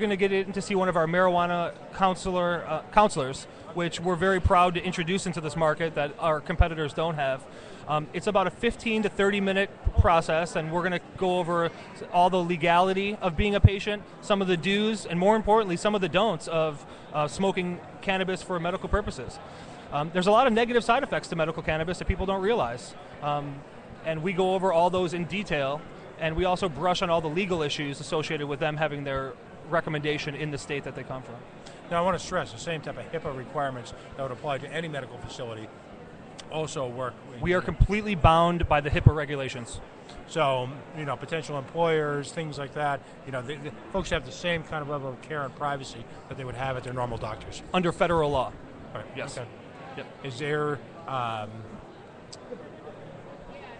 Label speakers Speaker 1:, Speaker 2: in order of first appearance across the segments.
Speaker 1: Going to get in to see one of our marijuana counselors, which we're very proud to introduce into this market that our competitors don't have. It's about a 15 to 30 minute process, and we're going to go over all the legality of being a patient, some of the do's, and more importantly, some of the don'ts of smoking cannabis for medical purposes. There's a lot of negative side effects to medical cannabis that people don't realize, and we go over all those in detail, and we also brush on all the legal issues associated with them having their recommendation in the state that they come from.
Speaker 2: Now, I want to stress the same type of HIPAA requirements that would apply to any medical facility also work.
Speaker 1: We are completely bound by the HIPAA regulations.
Speaker 2: So, potential employers, things like that, the folks have the same kind of level of care and privacy that they would have at their normal doctors.
Speaker 1: Under federal law.
Speaker 2: Right.
Speaker 1: Yes.
Speaker 2: Okay.
Speaker 1: Yep.
Speaker 2: Is there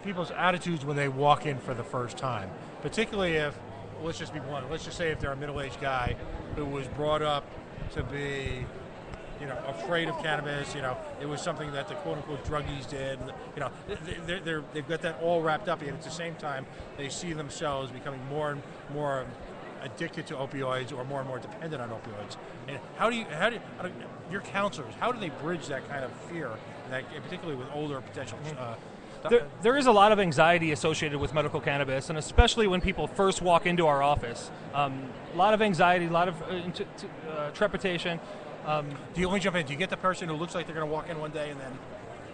Speaker 2: people's attitudes when they walk in for the first time, particularly if, let's just be blunt, let's just say if they're a middle-aged guy who was brought up to be afraid of cannabis, it was something that the quote-unquote druggies did, they've got that all wrapped up, and at the same time, they see themselves becoming more and more addicted to opioids or more dependent on opioids. And how do your counselors, how do they bridge that kind of fear, particularly with older potential
Speaker 1: There is a lot of anxiety associated with medical cannabis, and especially when people first walk into our office. A lot of anxiety, a lot of trepidation.
Speaker 2: Do you only jump in? Do you get the person who looks like they're going to walk in one day and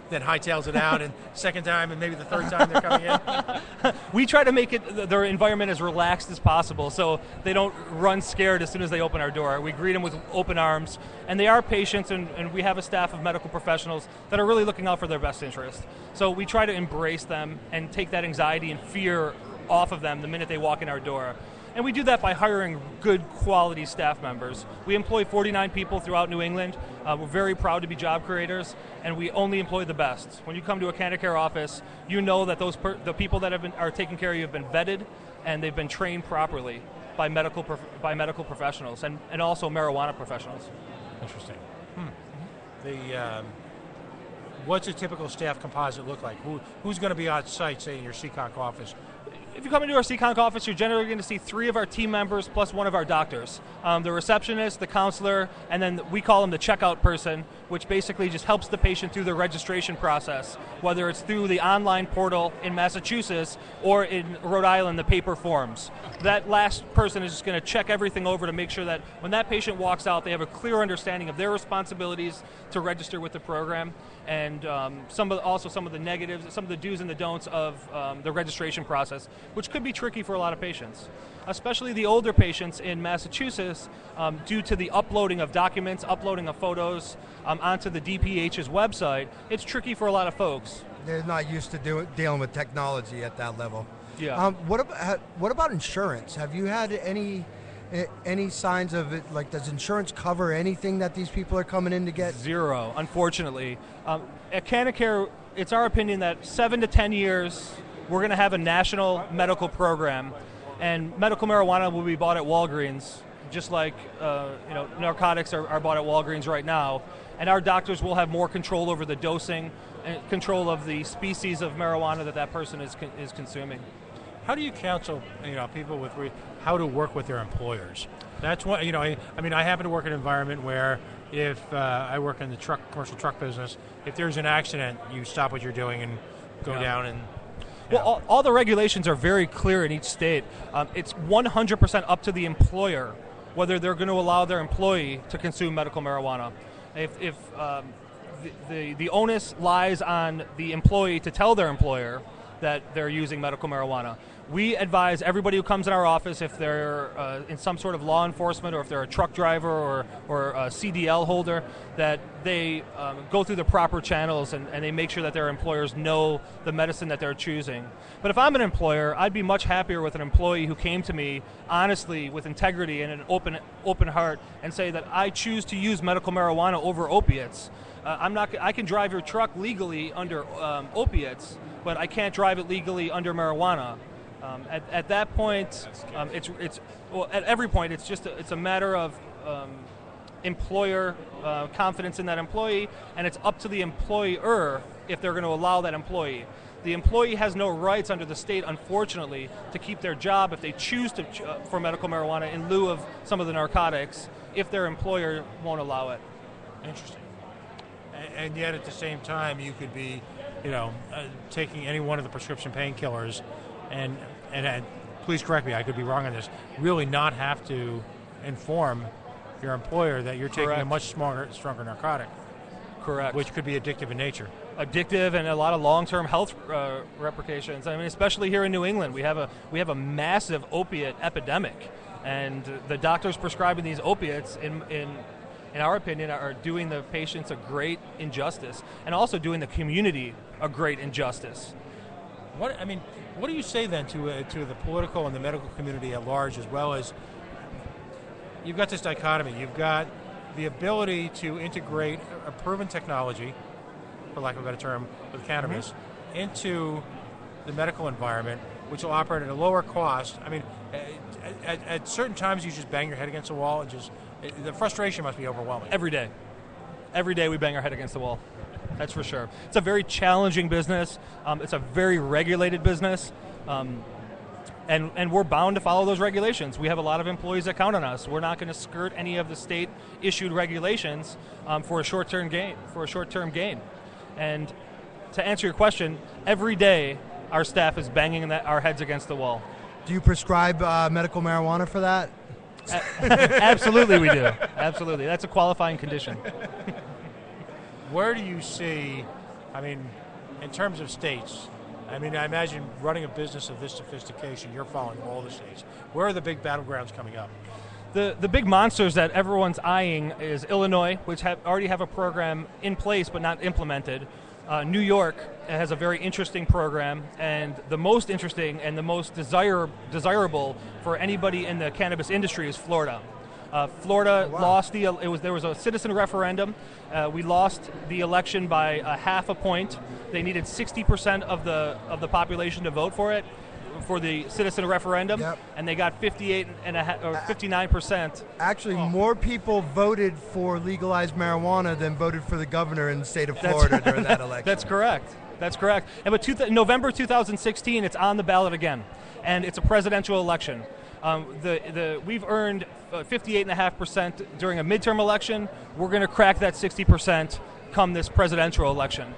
Speaker 2: then hightails it out, and second time and maybe the third time they're coming in?
Speaker 1: We try to make their environment as relaxed as possible so they don't run scared as soon as they open our door. We greet them with open arms, and they are patients, and we have a staff of medical professionals that are really looking out for their best interest. So we try to embrace them and take that anxiety and fear off of them the minute they walk in our door. And we do that by hiring good quality staff members. We employ 49 people throughout New England. We're very proud to be job creators, and we only employ the best. When you come to a CannaCare office, you know that the people that are taking care of you have been vetted, and they've been trained properly by medical professionals and also marijuana professionals.
Speaker 2: Interesting. What's a typical staff composite look like? Who's going to be on site, say, in your Seekonk office?
Speaker 1: If you come into our Seekonk office, you're generally going to see 3 of our team members plus one of our doctors. The receptionist, the counselor, and then we call them the checkout person, which basically just helps the patient through the registration process, whether it's through the online portal in Massachusetts or in Rhode Island, the paper forms. That last person is just going to check everything over to make sure that when that patient walks out, they have a clear understanding of their responsibilities to register with the program, and some of the negatives, some of the do's and the don'ts of the registration process, which could be tricky for a lot of patients, especially the older patients in Massachusetts, due to the uploading of documents, uploading of photos onto the DPH's website. It's tricky for a lot of folks.
Speaker 3: They're not used to dealing with technology at that level.
Speaker 1: Yeah.
Speaker 3: What about insurance? Have you had any signs of it? Like, does insurance cover anything that these people are coming in to get?
Speaker 1: Zero, unfortunately. At CannaCare, it's our opinion that 7 to 10 years, we're going to have a national medical program, and medical marijuana will be bought at Walgreens, just like narcotics are bought at Walgreens right now. And our doctors will have more control over the dosing and control of the species of marijuana that person is consuming.
Speaker 2: How do you counsel people with how to work with their employers? That's what I happen to work in an environment where if I work in the commercial truck business, if there's an accident, you stop what you're doing and go down and.
Speaker 1: Well, all the regulations are very clear in each state. It's 100% up to the employer whether they're going to allow their employee to consume medical marijuana. If the onus lies on the employee to tell their employer that they're using medical marijuana. We advise everybody who comes in our office, if they're in some sort of law enforcement or if they're a truck driver or a CDL holder, that they go through the proper channels and they make sure that their employers know the medicine that they're choosing. But if I'm an employer, I'd be much happier with an employee who came to me honestly, with integrity and an open heart, and say that I choose to use medical marijuana over opiates. I can drive your truck legally under opiates, but I can't drive it legally under marijuana. At that point, at every point, it's a matter of employer confidence in that employee, and it's up to the employer if they're going to allow that employee. The employee has no rights under the state, unfortunately, to keep their job if they choose to for medical marijuana in lieu of some of the narcotics, if their employer won't allow it.
Speaker 2: Interesting. And yet, at the same time, you could be, taking any one of the prescription painkillers, and please correct me, I could be wrong on this. Really, not have to inform your employer that you're taking
Speaker 1: Correct.
Speaker 2: a much stronger narcotic.
Speaker 1: Correct.
Speaker 2: Which could be addictive in nature.
Speaker 1: Addictive and a lot of long-term health repercussions. I mean, especially here in New England, we have a massive opiate epidemic, and the doctors prescribing these opiates, in our opinion, are doing the patients a great injustice, and also doing the community a great injustice.
Speaker 2: What do you say then to the political and the medical community at large, as well as you've got this dichotomy? You've got the ability to integrate a proven technology, for lack of a better term, with cannabis, into the medical environment, which will operate at a lower cost. I mean, at certain times you just bang your head against the wall and the frustration must be overwhelming.
Speaker 1: Every day we bang our head against the wall. That's for sure. It's a very challenging business. It's a very regulated business. And we're bound to follow those regulations. We have a lot of employees that count on us. We're not going to skirt any of the state-issued regulations for a short-term gain. And to answer your question, every day our staff is banging our heads against the wall.
Speaker 3: Do you prescribe medical marijuana for that?
Speaker 1: Absolutely, we do. Absolutely, that's a qualifying condition.
Speaker 2: Where do you see? I mean, in terms of states. I mean, I imagine running a business of this sophistication, you're following all the states. Where are the big battlegrounds coming up?
Speaker 1: The big monsters that everyone's eyeing is Illinois, which already have a program in place but not implemented. New York has a very interesting program, and the most interesting and the most desirable for anybody in the cannabis industry is Florida. Florida lost there was a citizen referendum. We lost the election by a half a point. They needed 60% of the population to vote for it, for the citizen referendum, and they got 59%.
Speaker 3: Actually, more people voted for legalized marijuana than voted for the governor in the state of Florida during that election.
Speaker 1: That's correct. And but November 2016, it's on the ballot again, and it's a presidential election. We've earned 58.5% during a midterm election. We're going to crack that 60% come this presidential election.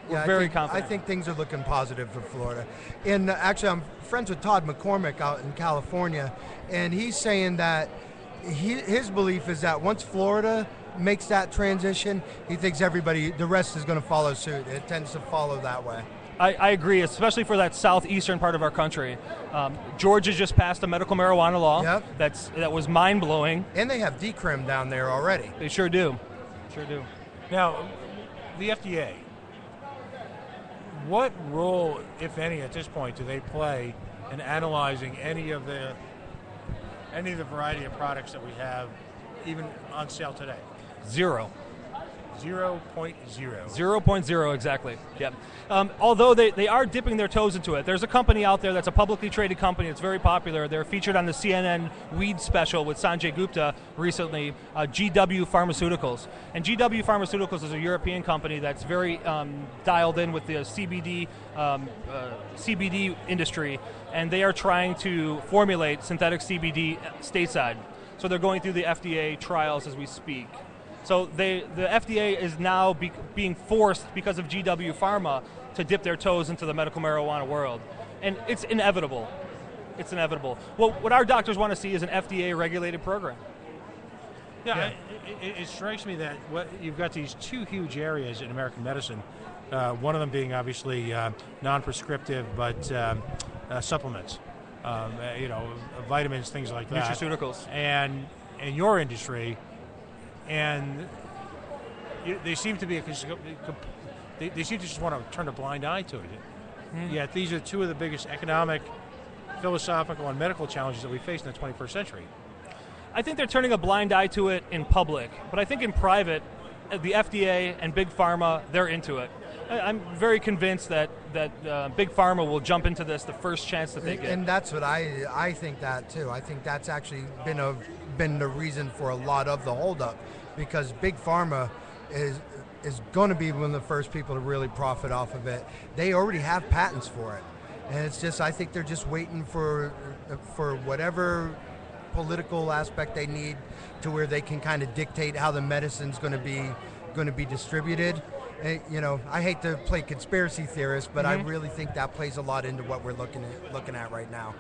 Speaker 1: We're very confident.
Speaker 3: I think things are looking positive for Florida. And actually, I'm friends with Todd McCormick out in California, and he's saying that his belief is that once Florida makes that transition, he thinks the rest is going to follow suit. It tends to follow that way.
Speaker 1: I agree, especially for that southeastern part of our country. Georgia just passed a medical marijuana law that was mind-blowing.
Speaker 3: And they have decrim down there already.
Speaker 1: They sure do.
Speaker 2: Now, the FDA, what role, if any, at this point, do they play in analyzing any of the variety of products that we have, even on sale today?
Speaker 1: 0.
Speaker 2: 0.0.
Speaker 1: 0.0, exactly. Yep. Although they are dipping their toes into it. There's a company out there that's a publicly traded company. It's very popular. They're featured on the CNN Weed special with Sanjay Gupta recently, GW Pharmaceuticals. And GW Pharmaceuticals is a European company that's very dialed in with the CBD industry, and they are trying to formulate synthetic CBD stateside. So they're going through the FDA trials as we speak. So the FDA is now being forced, because of GW Pharma, to dip their toes into the medical marijuana world. And it's inevitable. It's inevitable. Well, what our doctors want to see is an FDA-regulated program.
Speaker 2: Yeah. It strikes me that you've got these two huge areas in American medicine, one of them being obviously non-prescriptive, but supplements, vitamins, things like that.
Speaker 1: Nutraceuticals.
Speaker 2: And in your industry, and they seem to they seem to just want to turn a blind eye to it. Mm-hmm. Yet these are two of the biggest economic, philosophical, and medical challenges that we face in the 21st century.
Speaker 1: I think they're turning a blind eye to it in public, but I think in private, the FDA and Big Pharma, they're into it. I'm very convinced that Big Pharma will jump into this the first chance that they get.
Speaker 3: And that's what I think that too. I think that's actually been the reason for a lot of the holdup, because Big Pharma is going to be one of the first people to really profit off of it. They already have patents for it, and it's just, I think they're just waiting for whatever political aspect they need to where they can kind of dictate how the medicine's going to be distributed. And, I hate to play conspiracy theorist, but I really think that plays a lot into what we're looking at right now.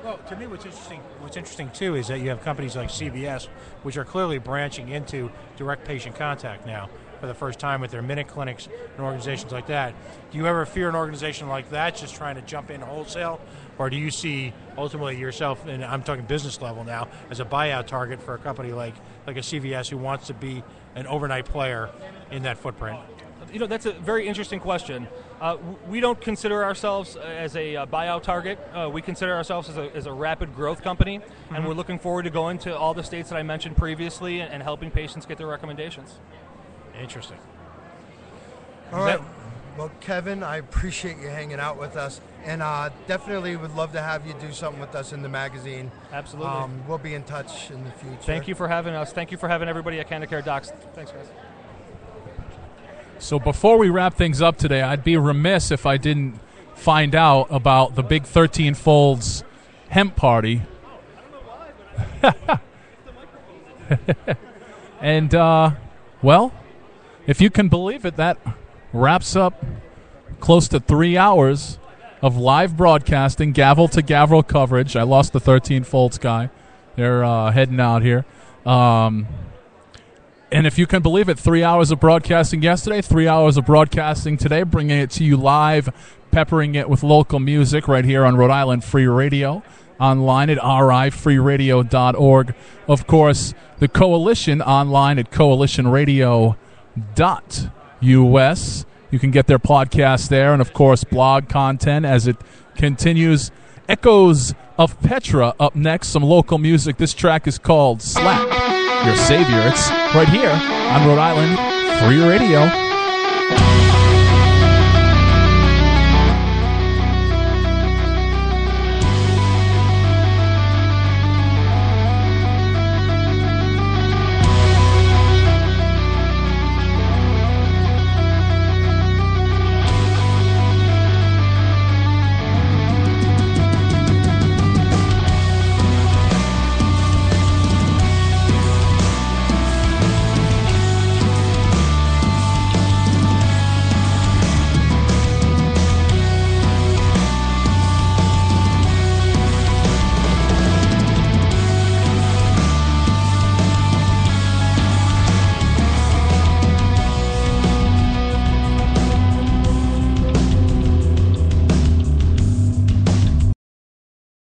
Speaker 2: Well, to me, what's interesting too is that you have companies like CVS, which are clearly branching into direct patient contact now for the first time with their minute clinics and organizations like that. Do you ever fear an organization like that just trying to jump in wholesale, or do you see ultimately yourself, and I'm talking business level now, as a buyout target for a company like a CVS who wants to be an overnight player in that footprint?
Speaker 1: That's a very interesting question. We don't consider ourselves as a buyout target. We consider ourselves as a rapid growth company, and we're looking forward to going to all the states that I mentioned previously and helping patients get their recommendations.
Speaker 2: Interesting.
Speaker 3: All right. Well, Kevin, I appreciate you hanging out with us, and definitely would love to have you do something with us in the magazine.
Speaker 1: Absolutely.
Speaker 3: We'll be in touch in the future.
Speaker 1: Thank you for having us. Thank you for having everybody at KenneCare Docs. Thanks, guys.
Speaker 4: So before we wrap things up today, I'd be remiss if I didn't find out about the big 13 Folds hemp party. And, well, if you can believe it, that wraps up close to 3 hours of live broadcasting, gavel-to-gavel coverage. I lost the 13 Folds guy. They're heading out here. And if you can believe it, 3 hours of broadcasting yesterday, 3 hours of broadcasting today, bringing it to you live, peppering it with local music right here on Rhode Island Free Radio, online at rifreeradio.org. Of course, the Coalition online at coalitionradio.us. You can get their podcast there, and, of course, blog content as it continues. Echoes of Petra up next, some local music. This track is called Slap Your Savior. It's right here on Rhode Island Free Radio.